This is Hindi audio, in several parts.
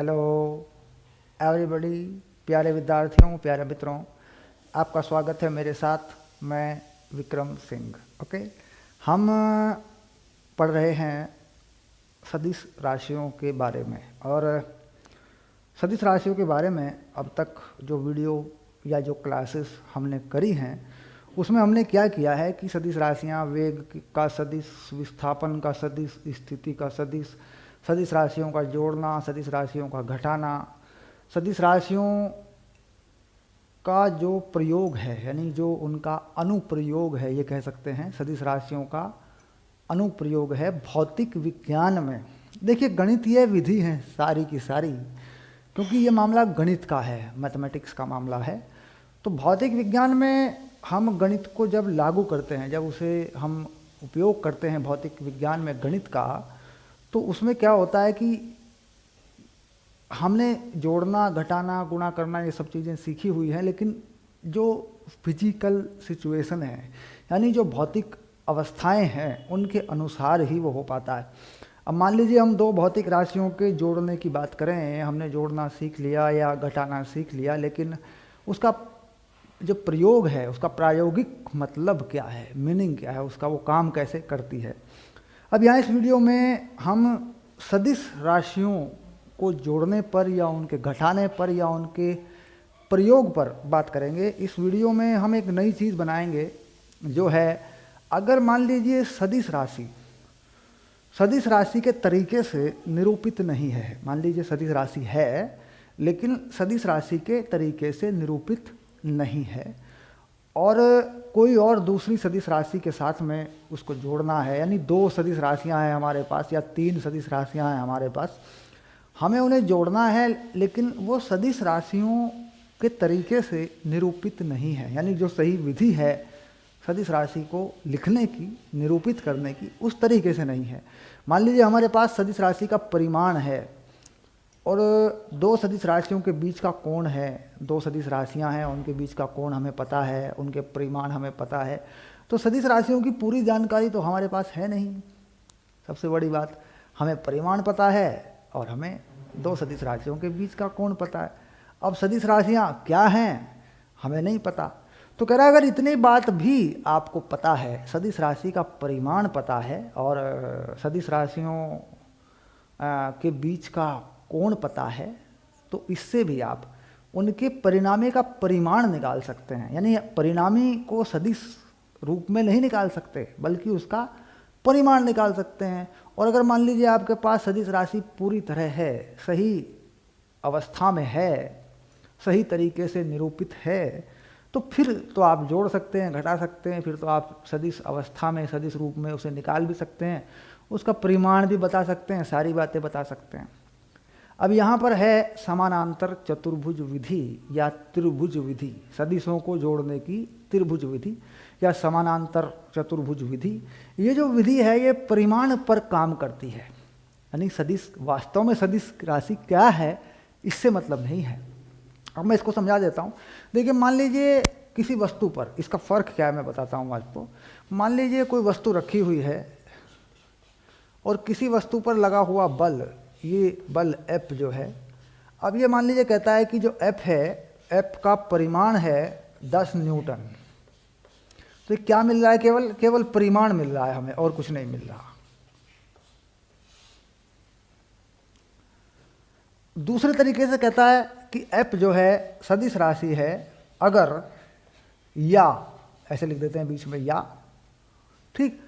हेलो एवरीबॉडी, प्यारे विद्यार्थियों, प्यारे मित्रों, आपका स्वागत है मेरे साथ। मैं विक्रम सिंह। ओके, हम पढ़ रहे हैं सदिश राशियों के बारे में। और सदिश राशियों के बारे में अब तक जो वीडियो या जो क्लासेस हमने करी हैं उसमें हमने क्या किया है कि सदिश राशियाँ, वेग का सदिश, विस्थापन का सदिश, स्थिति का सदिश, सदिश राशियों का जोड़ना, सदिश राशियों का घटाना, सदिश राशियों का जो प्रयोग है यानी जो उनका अनुप्रयोग है, ये कह सकते हैं सदिश राशियों का अनुप्रयोग है भौतिक विज्ञान में। देखिए, गणितीय विधि है सारी की सारी, क्योंकि ये मामला गणित का है, मैथमेटिक्स का मामला है। तो भौतिक विज्ञान में हम गणित को जब लागू करते हैं, जब उसे हम उपयोग करते हैं भौतिक विज्ञान में गणित का, तो उसमें क्या होता है कि हमने जोड़ना, घटाना, गुणा करना ये सब चीज़ें सीखी हुई हैं, लेकिन जो फिजिकल सिचुएशन है यानी जो भौतिक अवस्थाएं हैं उनके अनुसार ही वो हो पाता है। अब मान लीजिए हम दो भौतिक राशियों के जोड़ने की बात करें, हमने जोड़ना सीख लिया या घटाना सीख लिया, लेकिन उसका जो प्रयोग है, उसका प्रायोगिक मतलब क्या है, मीनिंग क्या है उसका, वो काम कैसे करती है। अब यहाँ इस वीडियो में हम सदिश राशियों को जोड़ने पर या उनके घटाने पर या उनके प्रयोग पर बात करेंगे। इस वीडियो में हम एक नई चीज़ बनाएंगे जो है, अगर मान लीजिए सदिश राशि के तरीके से निरूपित नहीं है, मान लीजिए सदिश राशि है लेकिन सदिश राशि के तरीके से निरूपित नहीं है और कोई और दूसरी सदिश राशि के साथ में उसको जोड़ना है, यानी दो सदिश राशियां हैं हमारे पास या तीन सदिश राशियां हैं हमारे पास, हमें उन्हें जोड़ना है लेकिन वो सदिश राशियों के तरीके से निरूपित नहीं है, यानी जो सही विधि है सदिश राशि को लिखने की, निरूपित करने की, उस तरीके से नहीं है। मान लीजिए हमारे पास सदिश राशि का परिमाण है और दो सदिश राशियों के बीच का कोण है, दो सदिश राशियां हैं उनके बीच का कोण हमें पता है, उनके परिमाण हमें पता है, तो सदिश राशियों की पूरी जानकारी तो हमारे पास है नहीं। सबसे बड़ी बात, हमें परिमाण पता है और हमें दो सदिश राशियों के बीच का कोण पता है। अब सदिश राशियां क्या हैं हमें नहीं पता। तो कह रहा है अगर इतनी बात भी आपको पता है, सदिश राशि का परिमाण पता है और सदिश राशियों के बीच का कोण पता है, तो इससे भी आप उनके परिणामी का परिमाण निकाल सकते हैं। यानी परिणामी को सदिश रूप में नहीं निकाल सकते बल्कि उसका परिमाण निकाल सकते हैं। और अगर मान लीजिए आपके पास सदिश राशि पूरी तरह है, सही अवस्था में है, सही तरीके से निरूपित है, तो फिर तो आप जोड़ सकते हैं, घटा सकते हैं, फिर तो आप सदिश अवस्था में, सदिश रूप में उसे निकाल भी सकते हैं, उसका परिमाण भी बता सकते हैं, सारी बातें बता सकते हैं। अब यहाँ पर है समानांतर चतुर्भुज विधि या त्रिभुज विधि, सदिशों को जोड़ने की त्रिभुज विधि या समानांतर चतुर्भुज विधि। ये जो विधि है ये परिमाण पर काम करती है, यानी सदिश वास्तव में सदिश राशि क्या है इससे मतलब नहीं है। अब मैं इसको समझा देता हूँ। देखिए, मान लीजिए किसी वस्तु पर, इसका फ़र्क क्या है मैं बताता हूँ आपको। मान लीजिए कोई वस्तु रखी हुई है और किसी वस्तु पर लगा हुआ बल, ये बल F जो है, अब ये मान लीजिए कहता है कि जो F है, F का परिमाण है 10 न्यूटन। तो क्या मिल रहा है? केवल परिमाण मिल रहा है हमें, और कुछ नहीं मिल रहा। दूसरे तरीके से कहता है कि F जो है सदिश राशि है, अगर या, ऐसे लिख देते हैं बीच में या, ठीक।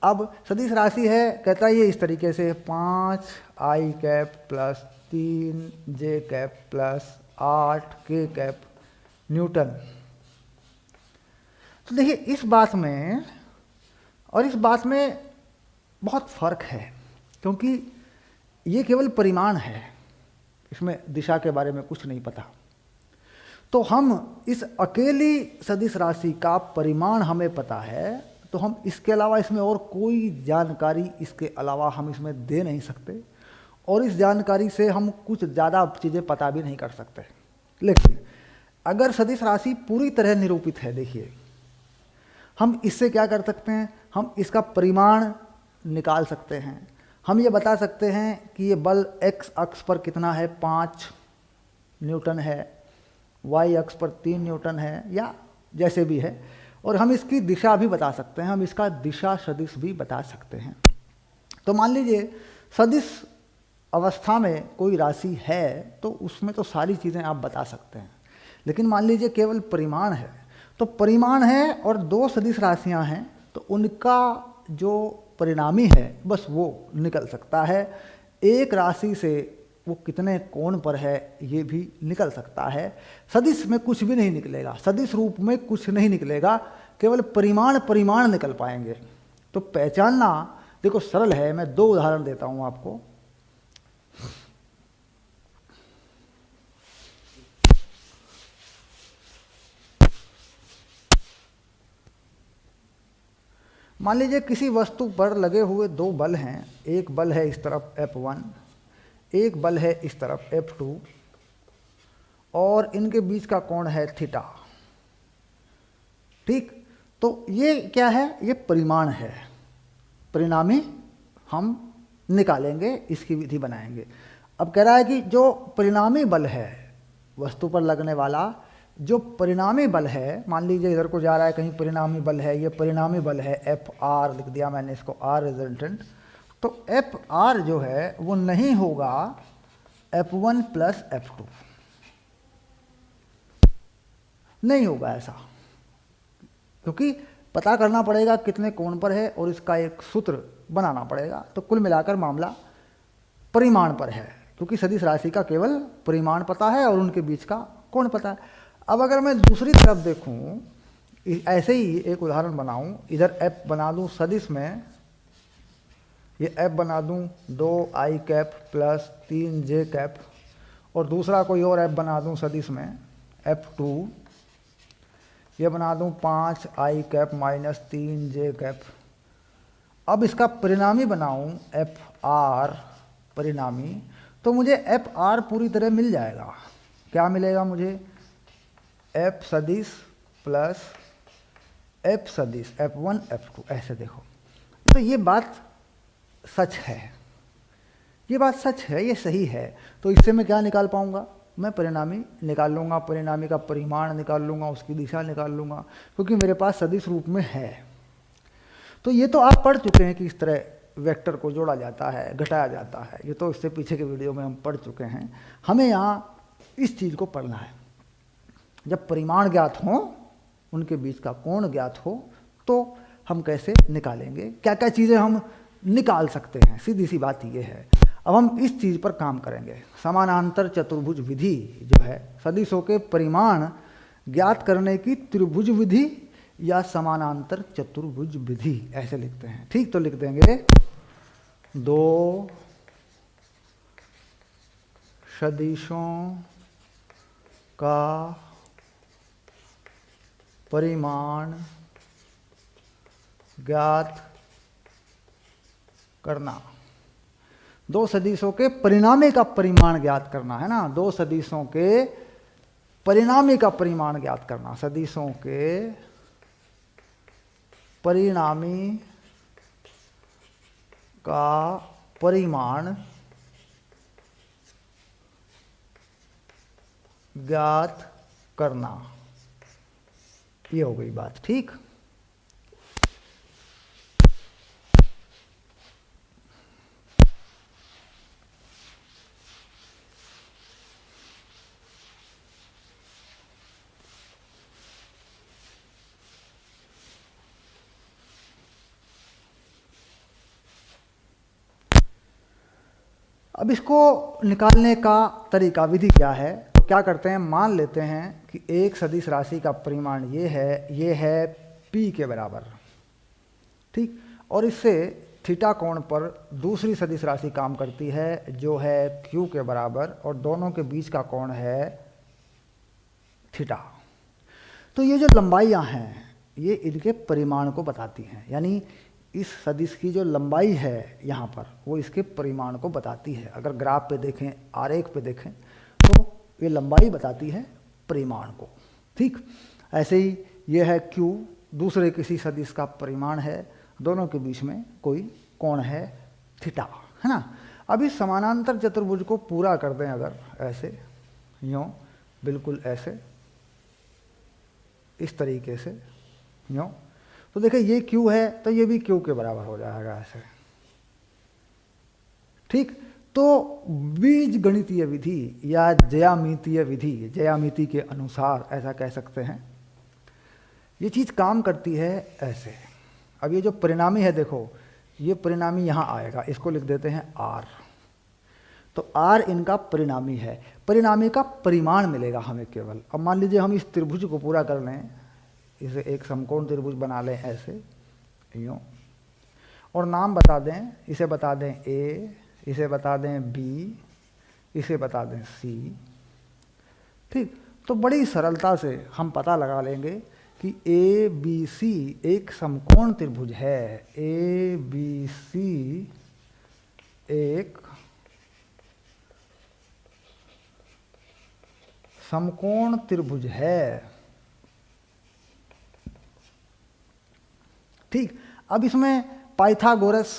अब सदिश राशि है, कहता है ये इस तरीके से 5i cap plus 3j cap plus 8k cap Newton. तो देखिए, इस बात में और इस बात में बहुत फर्क है, क्योंकि ये केवल परिमाण है, इसमें दिशा के बारे में कुछ नहीं पता। तो हम इस अकेली सदिश राशि का परिमाण हमें पता है, तो हम इसके अलावा इसमें और कोई जानकारी इसके अलावा हम इसमें दे नहीं सकते, और इस जानकारी से हम कुछ ज़्यादा चीज़ें पता भी नहीं कर सकते। लेकिन अगर सदिश राशि पूरी तरह निरूपित है, देखिए हम इससे क्या कर सकते हैं, हम इसका परिमाण निकाल सकते हैं, हम ये बता सकते हैं कि ये बल x अक्ष पर कितना है, 5 न्यूटन है, y अक्ष पर 3 न्यूटन है, या जैसे भी है। और हम इसकी दिशा भी बता सकते हैं, हम इसका दिशा सदिश भी बता सकते हैं। तो मान लीजिए सदिश अवस्था में कोई राशि है तो उसमें तो सारी चीज़ें आप बता सकते हैं, लेकिन मान लीजिए केवल परिमाण है, तो परिमाण है और दो सदिश राशियां हैं, तो उनका जो परिणामी है बस वो निकल सकता है। एक राशि से वो कितने कोण पर है ये भी निकल सकता है। सदिश में कुछ भी नहीं निकलेगा, सदिश रूप में कुछ नहीं निकलेगा, केवल परिमाण निकल पाएंगे। तो पहचानना देखो सरल है, मैं 2 उदाहरण देता हूं आपको। मान लीजिए किसी वस्तु पर लगे हुए 2 बल हैं, एक बल है इस तरफ F1, एक बल है इस तरफ F2, और इनके बीच का कोण है थीटा। ठीक, तो ये क्या है, ये परिमाण है, परिणामी हम निकालेंगे, इसकी विधि बनाएंगे। अब कह रहा है कि जो परिणामी बल है वस्तु पर लगने वाला, जो परिणामी बल है, मान लीजिए इधर को जा रहा है कहीं परिणामी बल है, ये परिणामी बल है Fr, लिख दिया मैंने इसको R रिजल्टेंट। तो Fr जो है वो नहीं होगा F1 प्लस F2, नहीं होगा ऐसा, क्योंकि पता करना पड़ेगा कितने कोण पर है और इसका एक सूत्र बनाना पड़ेगा। तो कुल मिलाकर मामला परिमाण पर है, क्योंकि सदिश राशि का केवल परिमाण पता है और उनके बीच का कोण पता है। अब अगर मैं दूसरी तरफ देखूं, ऐसे ही एक उदाहरण बनाऊं, इधर f बना दूं सदिश में, ये f बना दूं 2i cap plus 3j cap, और दूसरा कोई और f बना दूं सदिश में f2, ये बना दूं 5i cap minus 3j cap. अब इसका परिणामी बनाऊं Fr परिणामी, तो मुझे Fr पूरी तरह मिल जाएगा। क्या मिलेगा मुझे, F सदिश प्लस F सदिश F1 F2, ऐसे देखो। तो ये बात सच है, ये बात सच है, ये सही है। तो इससे मैं क्या निकाल पाऊंगा, मैं परिणामी निकाल लूँगा, परिणामी का परिमाण निकाल लूँगा, उसकी दिशा निकाल लूँगा, क्योंकि मेरे पास सदिश रूप में है। तो ये तो आप पढ़ चुके हैं कि इस तरह वेक्टर को जोड़ा जाता है, घटाया जाता है, ये तो इससे पीछे के वीडियो में हम पढ़ चुके हैं। हमें यहाँ इस चीज़ को पढ़ना है, जब परिमाण ज्ञात हों, उनके बीच का कोण ज्ञात हो, तो हम कैसे निकालेंगे, क्या क्या चीज़ें हम निकाल सकते हैं, सीधी सी बात ये है। अब हम इस चीज़ पर काम करेंगे। समानांतर चतुर्भुज विधि जो है, सदिशों के परिमाण ज्ञात करने की त्रिभुज विधि या समानांतर चतुर्भुज विधि, ऐसे लिखते हैं। ठीक, तो लिख देंगे 2 सदिशों का परिमाण ज्ञात करना। 2 सदिशों के परिणामी का परिमाण ज्ञात करना है ना, 2 सदिशों के परिणामी का परिमाण ज्ञात करना, सदिशों के परिणामी का परिमाण ज्ञात करना, ये हो गई बात। ठीक, अब इसको निकालने का तरीका, विधि क्या है, तो क्या करते हैं, मान लेते हैं कि एक सदिश राशि का परिमाण ये है p के बराबर। ठीक, और इससे थीटा कोण पर दूसरी सदिश राशि काम करती है जो है q के बराबर, और दोनों के बीच का कोण है थीटा। तो ये जो लंबाइयाँ हैं ये इनके परिमाण को बताती हैं, यानी इस सदिश की जो लंबाई है यहाँ पर वो इसके परिमाण को बताती है। अगर ग्राफ पे देखें, आरेख पे देखें, तो ये लंबाई बताती है परिमाण को। ठीक, ऐसे ही ये है q, दूसरे किसी सदिश का परिमाण है, दोनों के बीच में कोई कोण है थीटा, है ना। अब इस समानांतर चतुर्भुज को पूरा कर दें अगर ऐसे, यूँ बिल्कुल ऐसे, इस तरीके से यूँ, तो देखिए ये क्यू है तो ये भी क्यू के बराबर हो जाएगा ऐसे। ठीक, तो बीज गणितीय विधि या ज्यामितीय विधि, ज्यामिति के अनुसार ऐसा कह सकते हैं, ये चीज़ काम करती है ऐसे। अब ये जो परिणामी है देखो, ये परिणामी यहाँ आएगा, इसको लिख देते हैं आर। तो आर इनका परिणामी है, परिणामी का परिमाण मिलेगा हमें केवल। अब मान लीजिए हम इस त्रिभुज को पूरा कर लें, इसे एक समकोण त्रिभुज बना लें ऐसे यूँ, और नाम बता दें, इसे बता दें ए, इसे बता दें बी, इसे बता दें सी। ठीक, तो बड़ी सरलता से हम पता लगा लेंगे कि ए बी सी एक समकोण त्रिभुज है। ए बी सी एक समकोण त्रिभुज है। ठीक, अब इसमें पाइथागोरस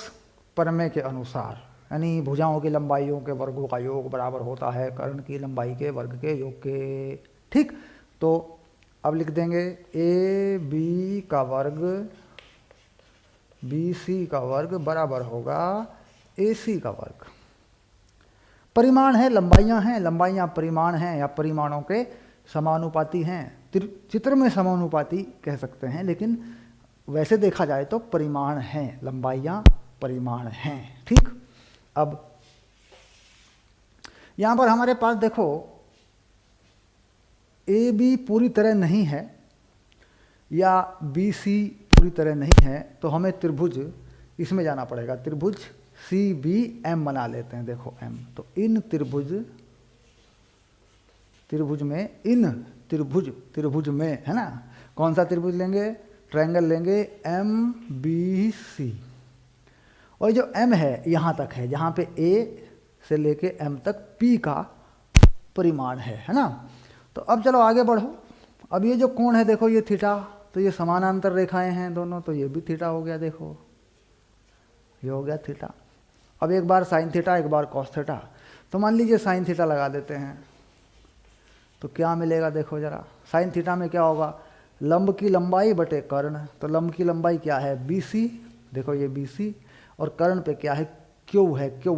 प्रमेय के अनुसार, यानी भुजाओं की लंबाइयों के वर्गों का योग बराबर होता है कर्ण की लंबाई के वर्ग के योग के। ठीक, तो अब लिख देंगे ए बी का वर्ग बी सी का वर्ग बराबर होगा ए सी का वर्ग। परिमाण है, लंबाइयाँ हैं, लंबाइयाँ परिमाण हैं या परिमाणों के समानुपाती हैं। चित्र में समानुपाती कह सकते हैं, लेकिन वैसे देखा जाए तो परिमाण हैं, लंबाइयाँ परिमाण हैं। ठीक, अब यहाँ पर हमारे पास देखो ए बी पूरी तरह नहीं है या बी सी पूरी तरह नहीं है, तो हमें त्रिभुज इसमें जाना पड़ेगा। त्रिभुज सी बी एम बना लेते हैं, देखो एम। तो इन त्रिभुज में, इन त्रिभुज में, है ना, कौन सा त्रिभुज लेंगे, ट्रायंगल लेंगे एम बी सी। और जो एम है यहाँ तक है, जहाँ पे ए से लेके एम तक पी का परिमाण है ना। तो अब चलो आगे बढ़ो। अब ये जो कोण है देखो, ये थीटा, तो ये समानांतर रेखाएं हैं दोनों, तो ये भी थीटा हो गया, देखो ये हो गया थीटा। अब एक बार साइन थीटा, एक बार कॉस थीटा। तो मान लीजिए साइन थीटा लगा देते हैं, तो क्या मिलेगा देखो जरा। साइन थीटा में क्या होगा, लंब की लंबाई बटे कर्ण। तो लंब की लंबाई क्या है, बी सी, देखो ये बी सी, और कर्ण पे क्या है, क्यू है, क्यू,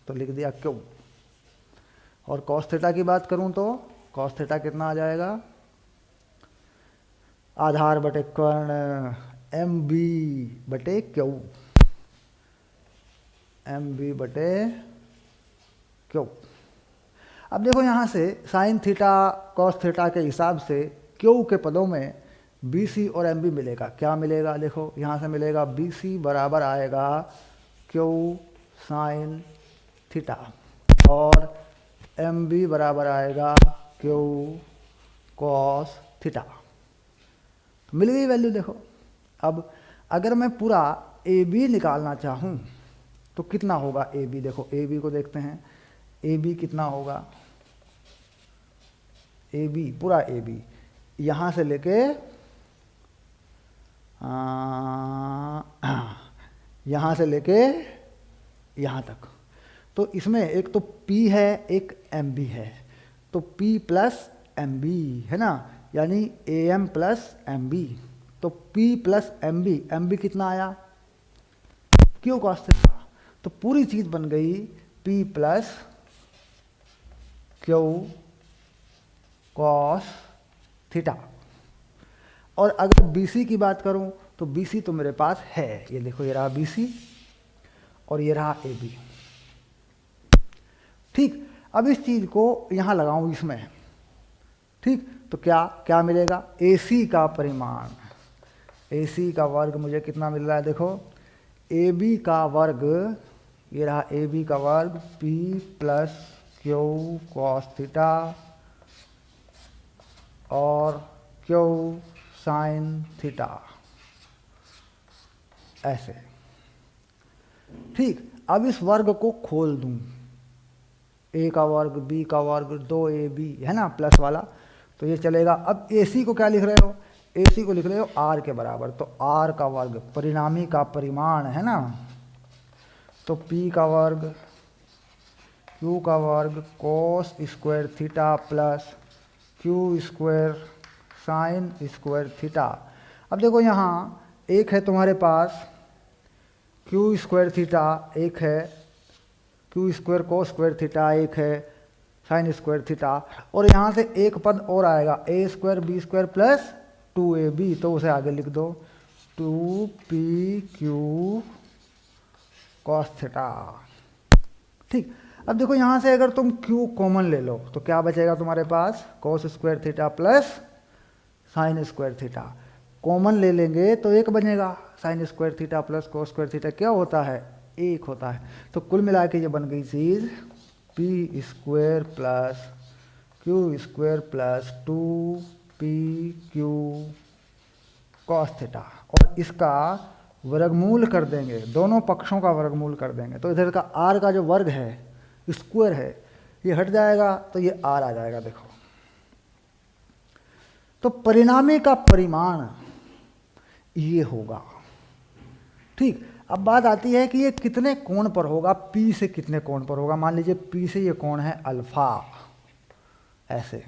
तो लिख दिया क्यू। और कॉस थीटा की बात करूं तो कॉस थीटा कितना आ जाएगा, आधार बटे कर्ण एम बी बटे क्यू, एम बी बटे क्यू। अब देखो यहाँ से साइन थीटा कॉस थीटा के हिसाब से क्यू के पदों में बी सी और एम बी मिलेगा। क्या मिलेगा, देखो यहाँ से मिलेगा बी सी बराबर आएगा क्यू साइन थीटा, और एम बी बराबर आएगा क्यू कॉस थीटा। मिल गई वैल्यू देखो। अब अगर मैं पूरा ए बी निकालना चाहूँ तो कितना होगा ए बी, देखो ए बी को देखते हैं। ए बी कितना होगा, ए बी पूरा ए बी यहाँ से लेके यहाँ से लेके यहाँ तक। तो इसमें एक तो P है, एक MB है, तो P प्लस MB है ना, यानी AM प्लस MB। तो P प्लस MB, MB कितना आया, Q cos थीटा। तो पूरी चीज़ बन गई P plus Q cos theta. और अगर BC की बात करूं तो BC तो मेरे पास है, ये देखो ये रहा BC और ये रहा AB। ठीक, अब इस चीज़ को यहाँ लगाऊं इसमें, ठीक, तो क्या क्या मिलेगा, AC का परिमाण, AC का वर्ग मुझे कितना मिल रहा है, देखो AB का वर्ग, ये रहा AB का वर्ग P plus Q cos theta और Q साइन थीटा, ऐसे। ठीक, अब इस वर्ग को खोल दूं, ए का वर्ग बी का वर्ग 2ab है ना प्लस वाला, तो ये चलेगा। अब AC को क्या लिख रहे हो, AC को लिख रहे हो R के बराबर, तो R का वर्ग परिणामी का परिमाण है ना, तो p का वर्ग q का वर्ग cos square theta plus q square sine square theta. अब देखो यहाँ एक है तुम्हारे पास q स्क्वायर थीटा, एक है q स्क्वायर कोस स्क्वायर थीटा, एक है साइन स्क्वायर थीटा, और यहाँ से एक पद और आएगा a square B square plus 2ab, तो उसे आगे लिख दो 2pq कॉस थीटा। ठीक, अब देखो यहाँ से अगर तुम q कॉमन ले लो तो क्या बचेगा तुम्हारे पास, cos square theta plus sine square theta. Common ले लेंगे तो एक बनेगा, sine square theta plus cos square theta क्या होता है, एक होता है। तो कुल मिला के ये बन गई चीज़ P square plus Q square plus 2pq cos theta, और इसका वर्गमूल कर देंगे, दोनों पक्षों का वर्गमूल कर देंगे, तो इधर का r का जो वर्ग है स्क्वायर है ये हट जाएगा तो ये r आ जाएगा। देखो तो परिणामी का परिमाण ये होगा। ठीक, अब बात आती है कि ये कितने कोण पर होगा, P से कितने कोण पर होगा। मान लीजिए P से ये कोण है अल्फा, ऐसे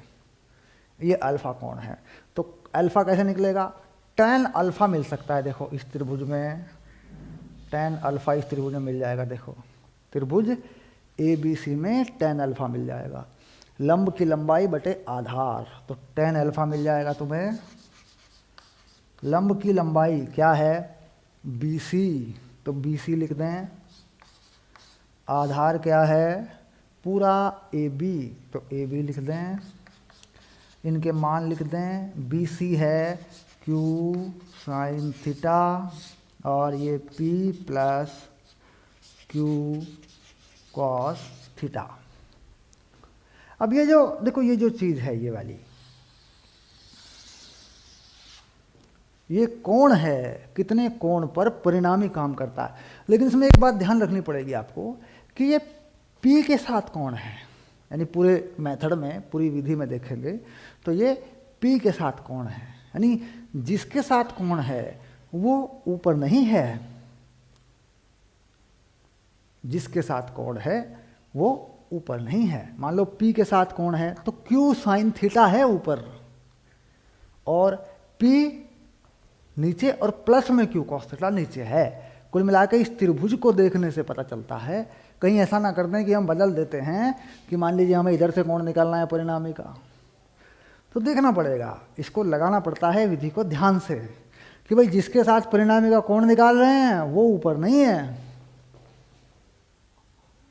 ये अल्फा कोण है, तो अल्फा कैसे निकलेगा, tan अल्फा मिल सकता है। देखो इस त्रिभुज में tan अल्फा इस त्रिभुज में मिल जाएगा। देखो त्रिभुज ABC में tan अल्फा मिल जाएगा, लंब की लंबाई बटे आधार, तो tan अल्फा मिल जाएगा तुम्हें। लंब की लंबाई क्या है BC, तो BC लिख दें। आधार क्या है पूरा AB, तो AB लिख दें। इनके मान लिख दें, BC है Q साइन थीटा और ये P plus Q cos theta. अब ये जो देखो ये जो चीज़ है ये वाली, ये कोण है, कितने कोण पर परिणामी काम करता है। लेकिन इसमें एक बात ध्यान रखनी पड़ेगी आपको कि ये P के साथ कोण है, यानी पूरे मेथड में पूरी विधि में देखेंगे तो ये P के साथ कोण है, यानी जिसके साथ कोण है वो ऊपर नहीं है, जिसके साथ कोण है वो ऊपर नहीं है। मान लो P के साथ कोण है तो Q साइन थीटा है ऊपर और P नीचे और प्लस में Q कॉस थीटा नीचे है। कुल मिलाकर इस त्रिभुज को देखने से पता चलता है, कहीं ऐसा ना कर दें कि हम बदल देते हैं कि मान लीजिए हमें इधर से कोण निकालना है परिणामी का, तो देखना पड़ेगा, इसको लगाना पड़ता है विधि को ध्यान से कि भाई जिसके साथ परिणामी का कोण निकाल रहे हैं वो ऊपर नहीं है,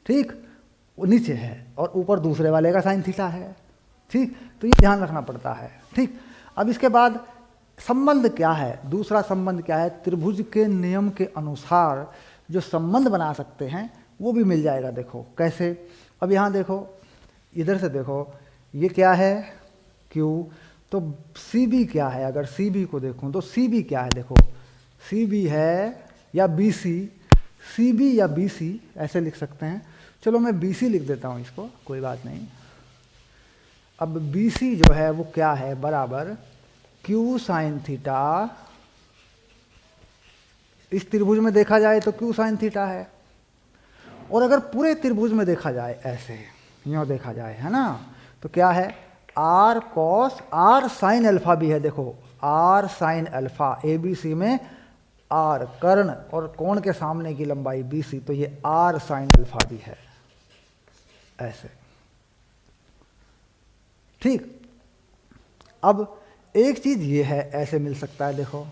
ठीक, वो नीचे है, और ऊपर दूसरे वाले का साइन थीटा है। ठीक, तो ये ध्यान रखना पड़ता है। ठीक, अब इसके बाद संबंध क्या है, दूसरा संबंध क्या है, त्रिभुज के नियम के अनुसार जो संबंध बना सकते हैं वो भी मिल जाएगा। देखो कैसे, अब यहाँ देखो, इधर से देखो, ये क्या है Q, तो CB क्या है, अगर CB को देखूँ तो CB क्या है, देखो CB है या BC, CB या BC ऐसे लिख सकते हैं। चलो मैं BC लिख देता हूँ इसको, कोई बात नहीं। अब BC जो है वो क्या है, बराबर Q साइन थीटा, इस त्रिभुज में देखा जाए तो Q साइन थीटा है, और अगर पूरे त्रिभुज में देखा जाए ऐसे यूँ देखा जाए, है ना, तो क्या है R cos, R sine alpha भी है। देखो R साइन अल्फा, ABC में R कर्ण और कोण के सामने की लंबाई BC, तो ये R साइन अल्फा भी है ऐसे। ठीक, अब एक चीज ये है, ऐसे मिल सकता है, देखो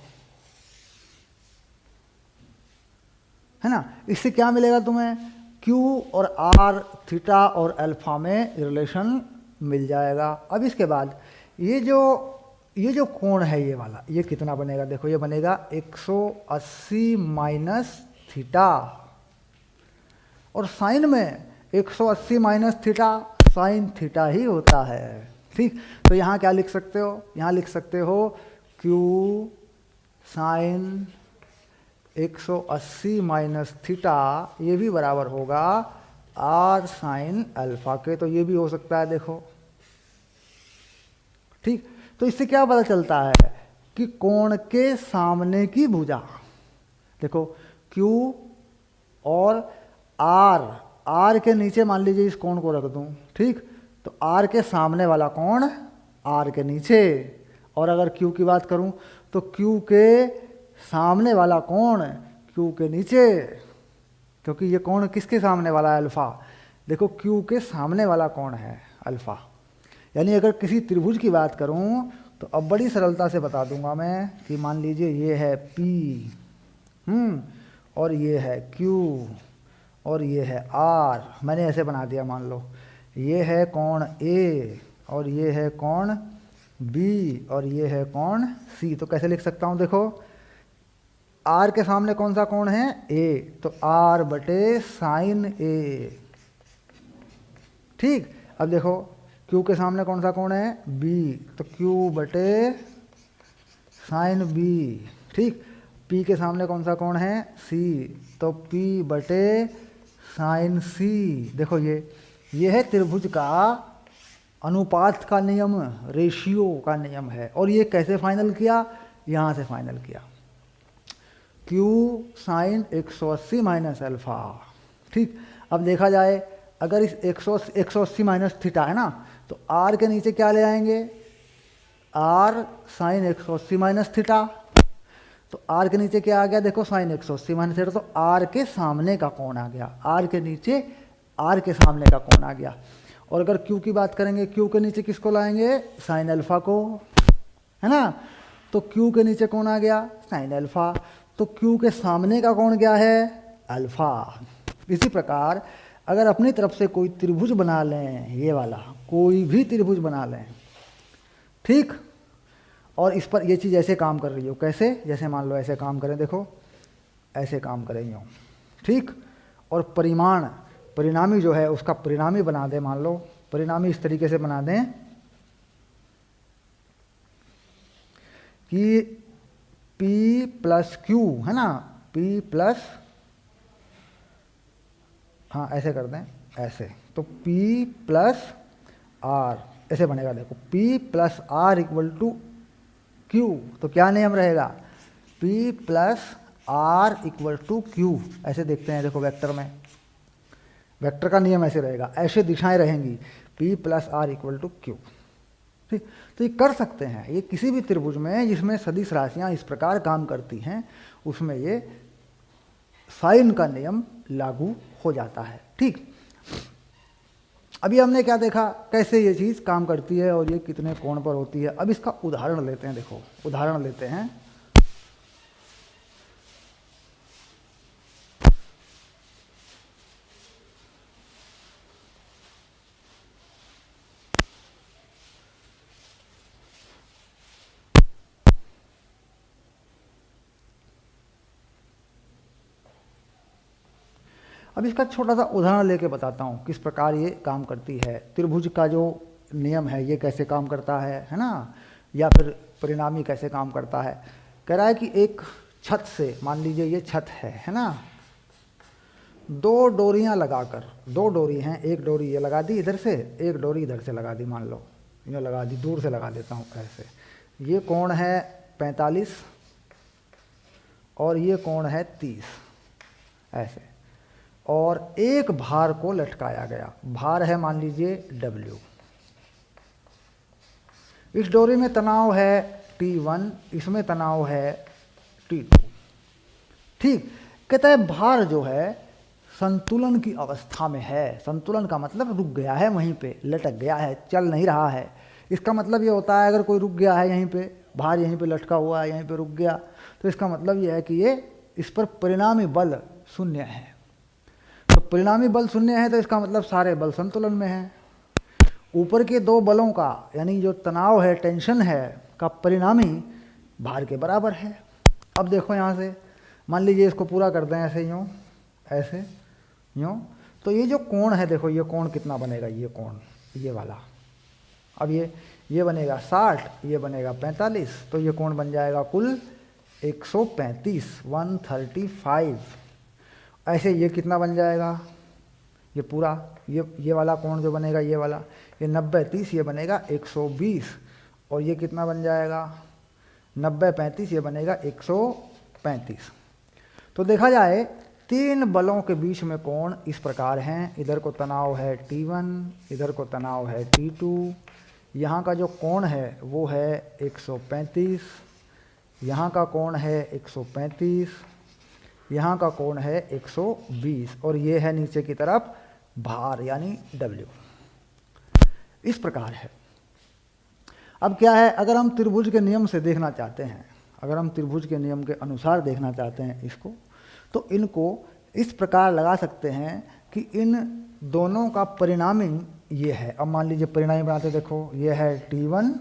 है ना, इससे क्या मिलेगा तुम्हें, Q और R थीटा और अल्फा में रिलेशन मिल जाएगा। अब इसके बाद ये जो कोण है ये वाला, ये कितना बनेगा, देखो ये बनेगा 180 माइनस थीटा, और साइन में 180 माइनस थीटा साइन थीटा ही होता है। ठीक, तो यहाँ क्या लिख सकते हो, यहाँ लिख सकते हो Q साइन 180 माइनस थीटा, ये भी बराबर होगा R साइन अल्फा के, तो ये भी हो सकता है। देखो ठीक, तो इससे क्या पता चलता है कि कोण के सामने की भुजा, देखो Q और आर, आर के नीचे मान लीजिए इस कोण को रख दूं, ठीक, तो आर के सामने वाला कोण आर के नीचे, और अगर क्यू की बात करूं तो क्यू के सामने वाला कोण क्यू के नीचे, क्योंकि ये कोण किसके सामने वाला है, अल्फा। देखो क्यू के सामने वाला कोण है अल्फा। यानी अगर किसी त्रिभुज की बात करूं तो अब बड़ी सरलता से बता दूंगा मैं कि मान लीजिए ये है P, और ये है Q, और ये है R। मैंने ऐसे बना दिया, मान लो ये है कोण A, और ये है कोण B, और ये है कोण C। तो कैसे लिख सकता हूँ, देखो R के सामने कौन सा कोण है, A, तो R बटे साइन A, ठीक। अब देखो Q के सामने कौन सा कोण है, B, तो Q बटे साइन B, ठीक। P के सामने कौन सा कोण है, C, तो P बटे साइन C। देखो ये है त्रिभुज का अनुपात का नियम, रेशियो का नियम है। और ये कैसे फाइनल किया, यहाँ से फाइनल किया, Q साइन 180 माइनस अल्फा, ठीक। अब देखा जाए अगर इस 180 माइनस थीटा है ना, तो R के नीचे क्या ले आएंगे, R साइन 180 माइनस थीटा, तो R के नीचे क्या आ गया, देखो साइन 180 माइनस थीटा, तो R के सामने का कोण आ गया, R के नीचे R के सामने का कोण आ गया। और अगर Q की बात करेंगे, Q के नीचे किसको लाएंगे, साइन अल्फा को, है ना, तो Q के नीचे कौन आ गया, साइन अल्फा, तो Q के सामने का कोण क्या है, अल्फा। इसी प्रकार अगर अपनी तरफ से कोई त्रिभुज बना लें, ये वाला कोई भी त्रिभुज बना लें, ठीक, और इस पर ये चीज़ ऐसे काम कर रही हो, कैसे, जैसे मान लो ऐसे काम करें, देखो ऐसे काम करें यूँ, ठीक, और परिणामी जो है उसका परिणामी बना दें, मान लो परिणामी इस तरीके से बना दें कि P प्लस Q है ना, P प्लस, हाँ ऐसे कर दें, ऐसे, तो P प्लस R ऐसे बनेगा। देखो P plus R equal to Q, तो क्या नियम रहेगा, P plus R equal to Q। ऐसे देखते हैं, देखो वेक्टर में, वेक्टर का नियम ऐसे रहेगा, ऐसे दिशाएं रहेंगी, P plus R equal to Q, ठीक। तो ये कर सकते हैं, ये किसी भी त्रिभुज में जिसमें सदिश राशियां इस प्रकार काम करती हैं उसमें ये साइन का नियम लागू हो जाता है, ठीक। अभी हमने क्या देखा, कैसे ये चीज़ काम करती है और ये कितने कोण पर होती है। अब इसका उदाहरण लेते हैं, देखो उदाहरण लेते हैं। अब इसका छोटा सा उदाहरण लेके बताता हूँ किस प्रकार ये काम करती है, त्रिभुज का जो नियम है ये कैसे काम करता है ना, या फिर परिणामी कैसे काम करता है। कह रहा है कि एक छत से, मान लीजिए ये छत है ना, दो डोरियां लगाकर, दो डोरी हैं, एक डोरी ये लगा दी इधर से, एक डोरी इधर से लगा दी, मान लो ये लगा दी, दूर से लगा देता हूँ ऐसे। ये कोण है 45 और ये कोण है 30 ऐसे, और एक भार को लटकाया गया, भार है मान लीजिए W। इस डोरी में तनाव है T1, इसमें तनाव है T2, ठीक। कहता है भार जो है संतुलन की अवस्था में है, संतुलन का मतलब रुक गया है, वहीं पे लटक गया है, चल नहीं रहा है। इसका मतलब ये होता है अगर कोई रुक गया है यहीं पे, भार यहीं पे लटका हुआ है, यहीं पे रुक गया, तो इसका मतलब ये है कि ये इस पर परिणामी बल शून्य है। तो परिणामी बल शून्य है तो इसका मतलब सारे बल संतुलन में है। ऊपर के दो बलों का यानी जो तनाव है, टेंशन है, का परिणामी भार के बराबर है। अब देखो यहाँ से मान लीजिए इसको पूरा कर दें ऐसे यूँ, ऐसे यूँ, तो ये जो कोण है, देखो ये कोण कितना बनेगा, ये कोण ये वाला, अब ये बनेगा 60, ये बनेगा 45, तो ये कोण बन जाएगा कुल 135, 135। ऐसे ये कितना बन जाएगा, ये पूरा ये वाला कोण जो बनेगा, ये वाला, ये 90 30 ये बनेगा 120, और ये कितना बन जाएगा 90 35 ये बनेगा 135। तो देखा जाए तीन बलों के बीच में कोण इस प्रकार हैं। इधर को तनाव है T1, इधर को तनाव है T2। यहाँ का जो कोण है वो है 135, यहाँ का कोण है 135, यहाँ का कोण है 120 और ये है नीचे की तरफ भार यानी W। इस प्रकार है। अब क्या है, अगर हम त्रिभुज के नियम से देखना चाहते हैं, अगर हम त्रिभुज के नियम के अनुसार देखना चाहते हैं इसको, तो इनको इस प्रकार लगा सकते हैं कि इन दोनों का परिणामी ये है। अब मान लीजिए परिणामी बनाते, देखो ये है T1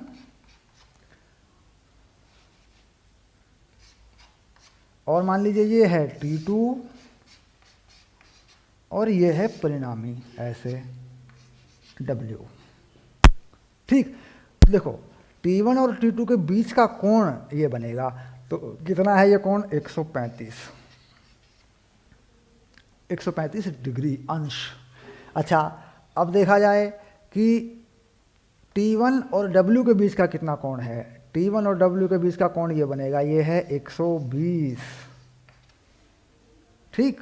और मान लीजिए ये है T2 और ये है परिणामी ऐसे W। ठीक, देखो T1 और T2 के बीच का कोण ये बनेगा, तो कितना है ये कोण 135 डिग्री अंश। अच्छा, अब देखा जाए कि T1 और W के बीच का कितना कोण है। T1 और W के बीच का कोण ये बनेगा, ये है 120। ठीक,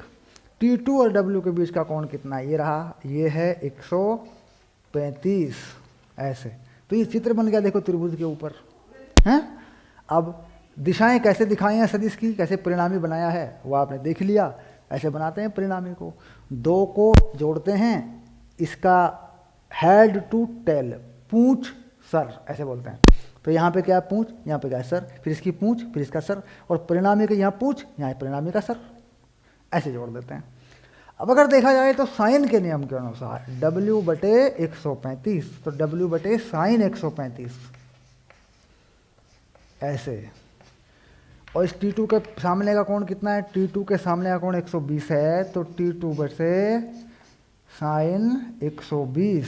T2 और W के बीच का कोण कितना, ये रहा, ये है 135 ऐसे। तो ये चित्र बन गया देखो त्रिभुज के ऊपर हैं। अब दिशाएं कैसे दिखाई हैं सदिश की, कैसे परिणामी बनाया है वो आपने देख लिया। ऐसे बनाते हैं परिणामी को, दो को जोड़ते हैं, इसका head to tell, Poonch sir ऐसे बोलते हैं। तो यहाँ पे क्या है पूंछ, यहाँ पे क्या है सर, फिर इसकी पूंछ, फिर इसका सर, और परिणामी के यहाँ पूंछ, यहाँ परिणामी का सर, ऐसे जोड़ देते हैं। अब अगर देखा जाए तो साइन के नियम के अनुसार W/135, तो W/sin135 ऐसे। और इस T2 के सामने का कोण कितना है, T2 के सामने का कोण 120 है, तो T2/sin120।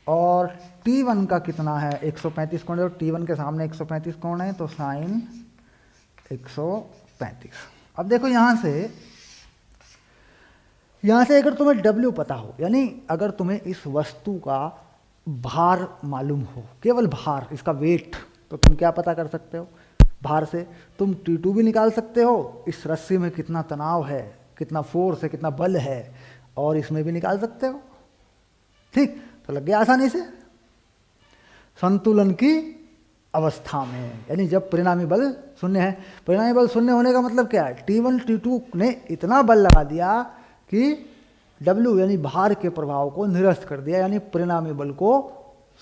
और T1 का कितना है 135 कोण, और T1 के सामने 135 कोण है, तो sin 135। अब देखो यहाँ से अगर तुम्हें W पता हो, यानी अगर तुम्हें इस वस्तु का भार मालूम हो, केवल भार, इसका वेट, तो तुम क्या पता कर सकते हो भार से, तुम T2 भी निकाल सकते हो, इस रस्सी में कितना तनाव है, कितना फोर्स है, कितना बल है, और इसमें भी निकाल सकते हो। ठीक, तो लग गया आसानी से। संतुलन की अवस्था में, यानी जब परिणामी बल शून्य है। परिणामी बल शून्य होने का मतलब क्या है, T1 T2 ने इतना बल लगा दिया कि W यानी भार के प्रभाव को निरस्त कर दिया, यानी परिणामी बल को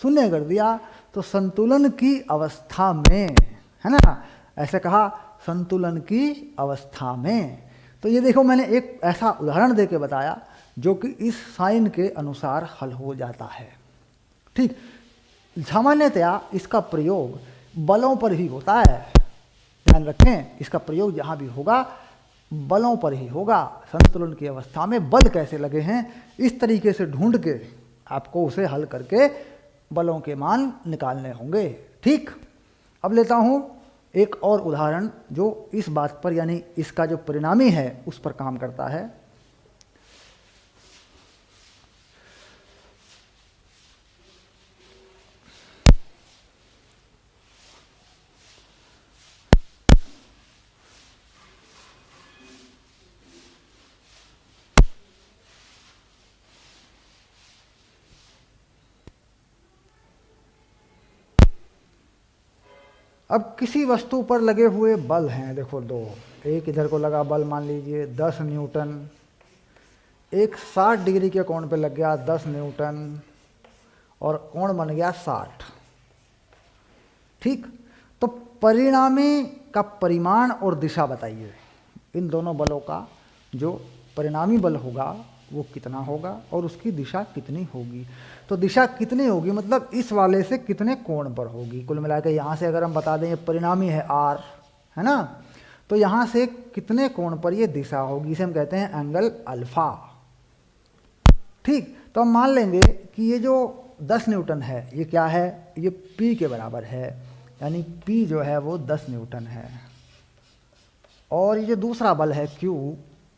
शून्य कर दिया। तो संतुलन की अवस्था में, है ना, ऐसे कहा संतुलन की अवस्था में। तो ये देखो मैंने एक ऐसा उदाहरण देके बताया जो कि इस साइन के अनुसार हल हो जाता है। ठीक, सामान्यतया इसका प्रयोग बलों पर ही होता है, ध्यान रखें, इसका प्रयोग जहाँ भी होगा बलों पर ही होगा। संतुलन की अवस्था में बल कैसे लगे हैं इस तरीके से ढूंढ के आपको उसे हल करके बलों के मान निकालने होंगे। ठीक, अब लेता हूँ एक और उदाहरण जो इस बात पर, यानी इसका जो परिणामी है उस पर काम करता है। अब किसी वस्तु पर लगे हुए बल हैं, देखो दो, एक इधर को लगा बल मान लीजिए 10 न्यूटन, एक 60 डिग्री के कोण पे लग गया 10 न्यूटन, और कोण बन गया 60। ठीक, तो परिणामी का परिमाण और दिशा बताइए, इन दोनों बलों का जो परिणामी बल होगा वो कितना होगा और उसकी दिशा कितनी होगी। तो दिशा कितनी होगी मतलब इस वाले से कितने कोण पर होगी। कुल मिलाकर यहाँ से अगर हम बता दें ये परिणामी है R, है ना, तो यहाँ से कितने कोण पर ये दिशा होगी, इसे हम कहते हैं एंगल अल्फा। ठीक, तो हम मान लेंगे कि ये जो 10 न्यूटन है ये क्या है, ये P के बराबर है, यानी P जो है वो 10 न्यूटन है। और ये जो दूसरा बल है Q,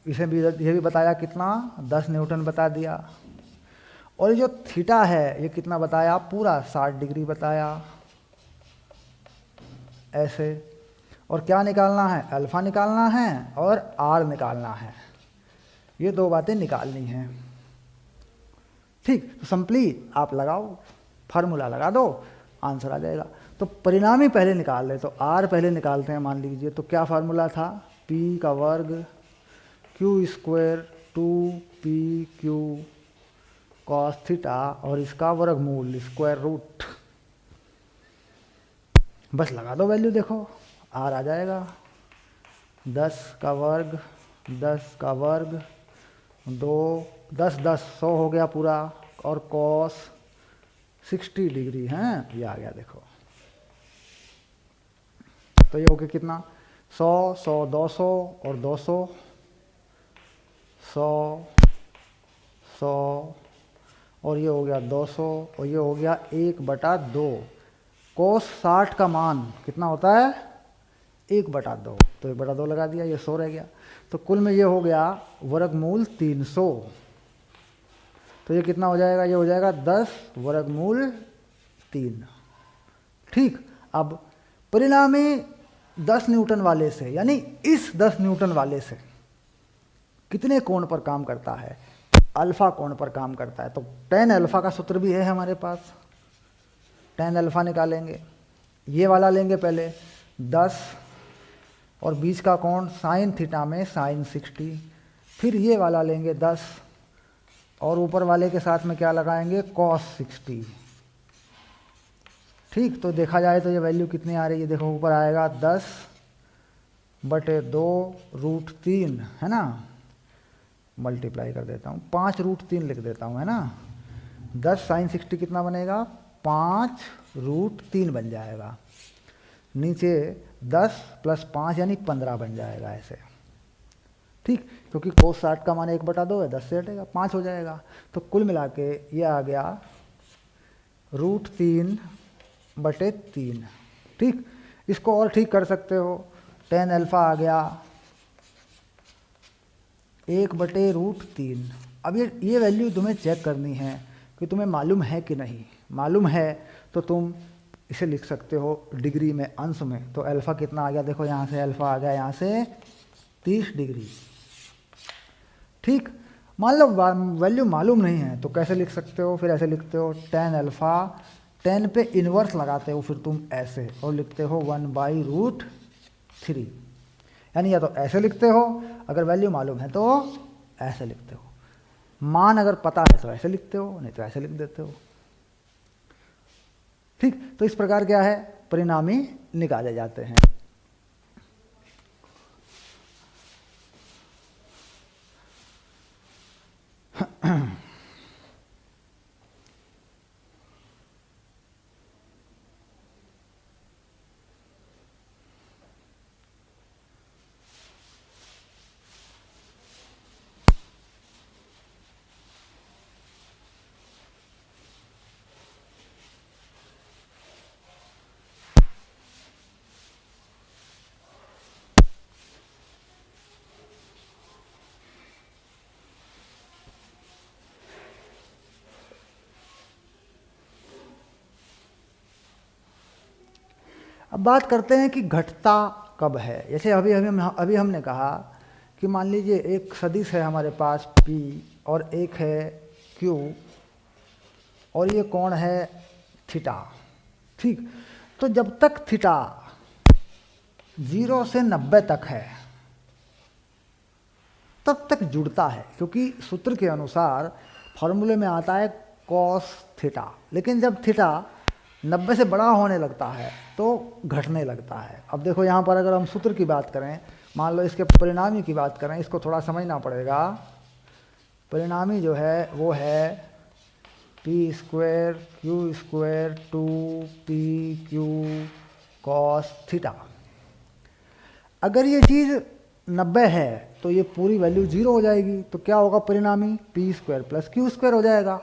इसे भी ये भी बताया कितना, 10 न्यूटन बता दिया। और ये जो थीटा है ये कितना बताया, पूरा 60 डिग्री बताया ऐसे। और क्या निकालना है, अल्फ़ा निकालना है और आर निकालना है। ये दो बातें निकालनी हैं। ठीक, तो सिंपली आप लगाओ, फार्मूला लगा दो, आंसर आ जाएगा। तो परिणामी पहले निकाल ले, तो आर पहले निकालते हैं। मान लीजिए तो क्या फार्मूला था, पी का वर्ग Q square 2pq cos theta और इसका वर्गमूल स्क्वायर रूट। बस लगा दो वैल्यू, देखो आर आ जाएगा 10 का वर्ग 10 का वर्ग 2 10 10 100 हो गया पूरा, और कॉस 60 डिग्री है, ये आ गया देखो। तो ये हो गया कितना, 100 100 200 और 200 100 100 और ये हो गया 200 और ये हो गया 1/2। कोस 60 का मान कितना होता है, 1/2, तो 1/2 लगा दिया, ये 100 रह गया। तो कुल में ये हो गया वर्गमूल 300। तो ये कितना हो जाएगा, ये हो जाएगा 10 वर्गमूल 3। ठीक, अब परिणामी 10 न्यूटन वाले से, यानी इस 10 न्यूटन वाले से कितने कोण पर काम करता है, अल्फा कोण पर काम करता है। तो tan अल्फा का सूत्र भी है हमारे पास, tan अल्फा निकालेंगे। ये वाला लेंगे पहले 10 और बीच का कोण साइन थीटा में साइन 60, फिर ये वाला लेंगे 10 और ऊपर वाले के साथ में क्या लगाएंगे, cos 60। ठीक, तो देखा जाए तो ये वैल्यू कितनी आ रही है, देखो ऊपर आएगा 10/2 √3 है ना, मल्टीप्लाई कर देता हूँ, 5 √3 लिख देता हूँ, है ना। 10 साइन 60 कितना बनेगा, 5 √3 बन जाएगा। नीचे 10 + 5 यानी 15 बन जाएगा ऐसे। ठीक, क्योंकि कोस 60 का मान 1/2 है, 10 से हटेगा 5 हो जाएगा। तो कुल मिला के ये आ गया √3/3। ठीक, इसको और ठीक कर सकते हो, tan अल्फा आ गया 1/√3। अब ये वैल्यू तुम्हें चेक करनी है कि तुम्हें मालूम है कि नहीं। मालूम है तो तुम इसे लिख सकते हो डिग्री में, अंश में। तो अल्फ़ा कितना आ गया, देखो यहाँ से अल्फ़ा आ गया यहाँ से 30 डिग्री। ठीक, मान लो वैल्यू मालूम नहीं है तो कैसे लिख सकते हो, फिर ऐसे लिखते हो tan अल्फ़ा, tan पे इन्वर्स लगाते हो फिर तुम ऐसे, और लिखते हो 1/√3। यानी या तो ऐसे लिखते हो अगर वैल्यू मालूम है तो ऐसे लिखते हो, मान अगर पता है तो ऐसे लिखते हो, नहीं तो ऐसे लिख देते हो। ठीक, तो इस प्रकार क्या है, परिणामी निकाले जाते हैं। अब बात करते हैं कि घटता कब है। जैसे अभी हमने कहा कि मान लीजिए एक सदिश है हमारे पास P और एक है Q और ये कोण है थीटा। ठीक, तो जब तक थीटा 0 से 90 तक है तब तक जुड़ता है, क्योंकि सूत्र के अनुसार फॉर्मूले में आता है cos थीटा। लेकिन जब थीटा 90 से बड़ा होने लगता है तो घटने लगता है। अब देखो यहाँ पर अगर हम सूत्र की बात करें, मान लो इसके परिणामी की बात करें, इसको थोड़ा समझना पड़ेगा। परिणामी जो है वो है p² q² 2pq cos theta. अगर ये चीज़ 90 है तो ये पूरी वैल्यू 0 हो जाएगी, तो क्या होगा परिणामी, p² + q² हो जाएगा।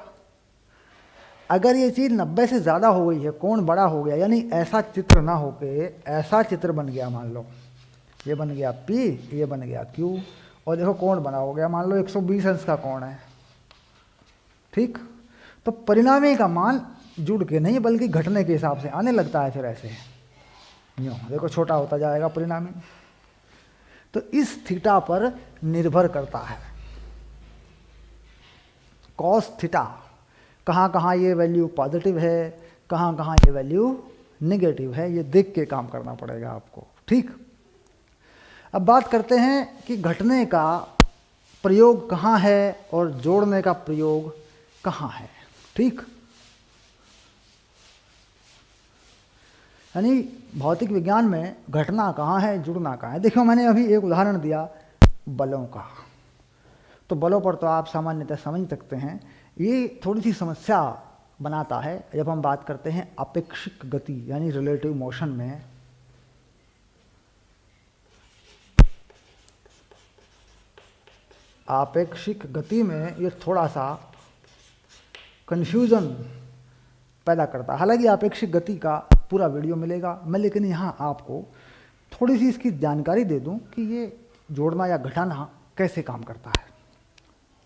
अगर ये चीज़ 90 से ज़्यादा हो गई है, कोण बड़ा हो गया, यानी ऐसा चित्र ना होके ऐसा चित्र बन गया, मान लो ये बन गया P, ये बन गया Q, और देखो कोण बना हो गया, मान लो 120 अंश का कोण है। ठीक, तो परिणामी का मान जुड़ के नहीं बल्कि घटने के हिसाब से आने लगता है फिर ऐसे। यूँ देखो छोटा होता जाएगा परिणामी। तो इस थीटा पर निर्भर करता है कॉस थीटा, कहाँ कहाँ ये वैल्यू पॉजिटिव है, कहाँ कहाँ ये वैल्यू नेगेटिव है, ये देख के काम करना पड़ेगा आपको। ठीक, अब बात करते हैं कि घटने का प्रयोग कहाँ है और जोड़ने का प्रयोग कहाँ है। ठीक, यानी भौतिक विज्ञान में घटना कहाँ है, जुड़ना कहाँ है। देखो मैंने अभी एक उदाहरण दिया बलों का, तो बलों पर तो आप सामान्यतः समझ सकते हैं। ये थोड़ी सी समस्या बनाता है जब हम बात करते हैं अपेक्षिक गति यानी रिलेटिव मोशन में। आपेक्षिक गति में ये थोड़ा सा कन्फ्यूज़न पैदा करता है। हालांकि आपेक्षिक गति का पूरा वीडियो मिलेगा, मैं लेकिन यहाँ आपको थोड़ी सी इसकी जानकारी दे दूँ कि ये जोड़ना या घटाना कैसे काम करता है।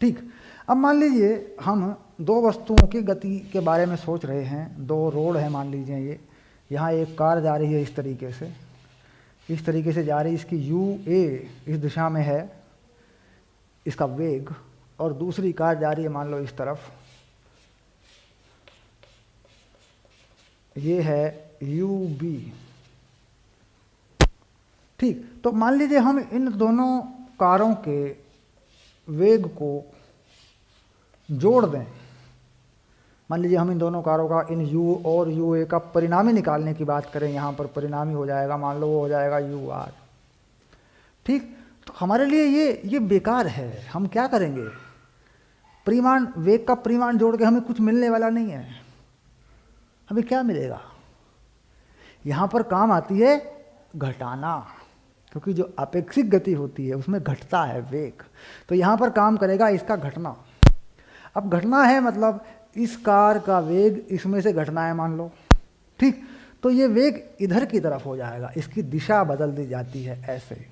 ठीक, अब मान लीजिए हम दो वस्तुओं की गति के बारे में सोच रहे हैं। दो रोड है मान लीजिए, ये यहाँ एक कार जा रही है इस तरीके से जा रही है, इसकी UA इस दिशा में है इसका वेग, और दूसरी कार जा रही है मान लो इस तरफ, ये है UB। ठीक, तो मान लीजिए हम इन दोनों कारों के वेग को जोड़ दें। मान लीजिए हम इन दोनों कारों का इन U और UA का परिणामी निकालने की बात करें, यहाँ पर परिणामी हो जाएगा, मान लो वो हो जाएगा UR। ठीक, तो हमारे लिए ये बेकार है। हम क्या करेंगे, परिमाण, वेग का परिमाण जोड़ के हमें कुछ मिलने वाला नहीं है। हमें क्या मिलेगा, यहाँ पर काम आती है घटाना, क्योंकि जो अपेक्षिक गति होती है उसमें घटता है वेग, तो यहाँ पर काम करेगा इसका घटना। अब घटना है मतलब इस कार का वेग इसमें से घटना है मान लो। ठीक, तो ये वेग इधर की तरफ हो जाएगा, इसकी दिशा बदल दी जाती है, ऐसे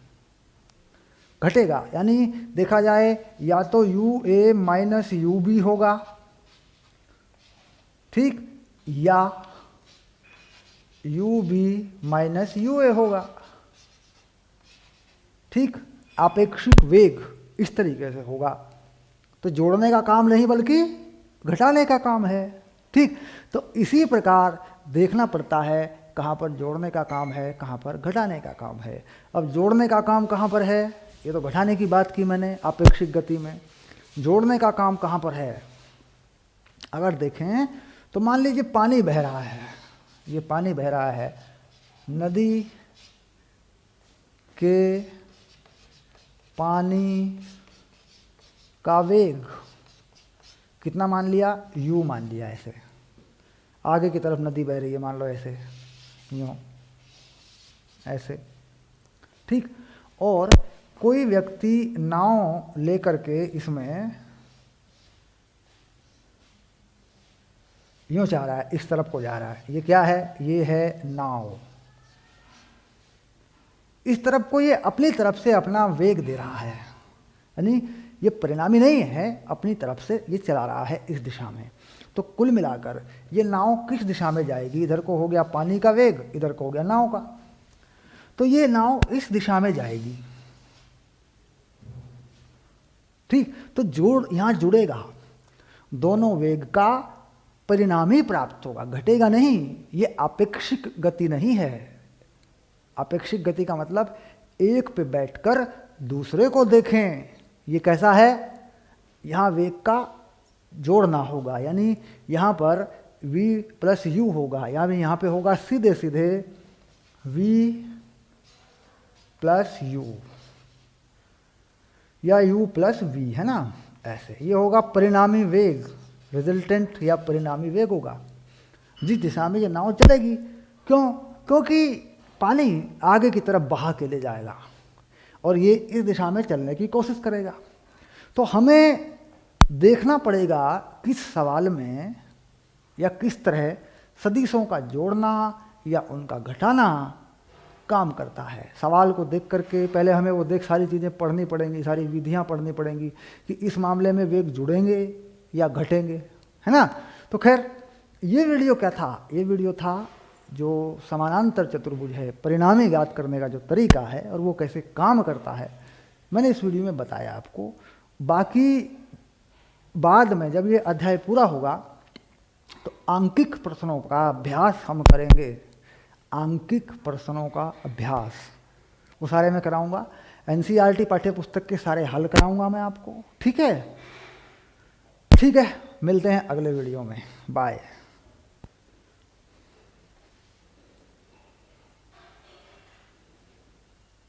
घटेगा। यानी देखा जाए या तो UA माइनस UB होगा, ठीक, या UB माइनस UA होगा। ठीक, आपेक्षिक वेग इस तरीके से होगा। तो जोड़ने का काम नहीं बल्कि घटाने का काम है। ठीक, तो इसी प्रकार देखना पड़ता है कहाँ पर जोड़ने का काम है, कहाँ पर घटाने का काम है। अब जोड़ने का काम कहाँ पर है, ये तो घटाने की बात की मैंने आपेक्षिक गति में। जोड़ने का काम कहाँ पर है, अगर देखें तो मान लीजिए पानी बह रहा है, ये पानी बह रहा है, नदी के पानी का वेग कितना मान लिया, U मान लिया। ऐसे आगे की तरफ नदी बह रही है मान लो, ऐसे यूँ ऐसे। ठीक, और कोई व्यक्ति नाव लेकर के इसमें यूँ जा रहा है, इस तरफ को जा रहा है। ये क्या है, ये है नाव। इस तरफ को ये अपनी तरफ से अपना वेग दे रहा है, यानी ये परिणामी नहीं है, अपनी तरफ से ये चला रहा है इस दिशा में। तो कुल मिलाकर ये नाव किस दिशा में जाएगी, इधर को हो गया पानी का वेग, इधर को हो गया नाव का, तो ये नाव इस दिशा में जाएगी। ठीक, तो जोड़ यहाँ जुड़ेगा, दोनों वेग का परिणामी प्राप्त होगा, घटेगा नहीं। ये अपेक्षिक गति नहीं है। अपेक्षिक गति का मतलब एक पे बैठकर दूसरे को देखें, ये कैसा है, यहाँ वेग का जोड़ना होगा, यानी यहाँ पर v प्लस u होगा, यानी यहाँ पे होगा सीधे सीधे v प्लस u या u प्लस v, है ना, ऐसे। ये होगा परिणामी वेग, रिजल्टेंट या परिणामी वेग होगा जिस दिशा में ये नाव चलेगी। क्यों, क्योंकि पानी आगे की तरफ बहा के ले जाएगा और ये इस दिशा में चलने की कोशिश करेगा। तो हमें देखना पड़ेगा किस सवाल में या किस तरह सदिशों का जोड़ना या उनका घटाना काम करता है। सवाल को देख करके पहले हमें वो सारी चीज़ें पढ़नी पड़ेंगी, सारी विधियां पढ़नी पड़ेंगी कि इस मामले में वेग जुड़ेंगे या घटेंगे, है ना। तो खैर ये वीडियो क्या था, ये वीडियो था जो समानांतर चतुर्भुज है, परिणामी ज्ञात करने का जो तरीका है और वो कैसे काम करता है, मैंने इस वीडियो में बताया आपको। बाकी बाद में जब ये अध्याय पूरा होगा तो आंकिक प्रश्नों का अभ्यास हम करेंगे। आंकिक प्रश्नों का अभ्यास वो सारे मैं कराऊंगा। एनसीईआरटी पाठ्य पुस्तक के सारे हल कराऊंगा मैं आपको। ठीक है, ठीक है, मिलते हैं अगले वीडियो में। बाय।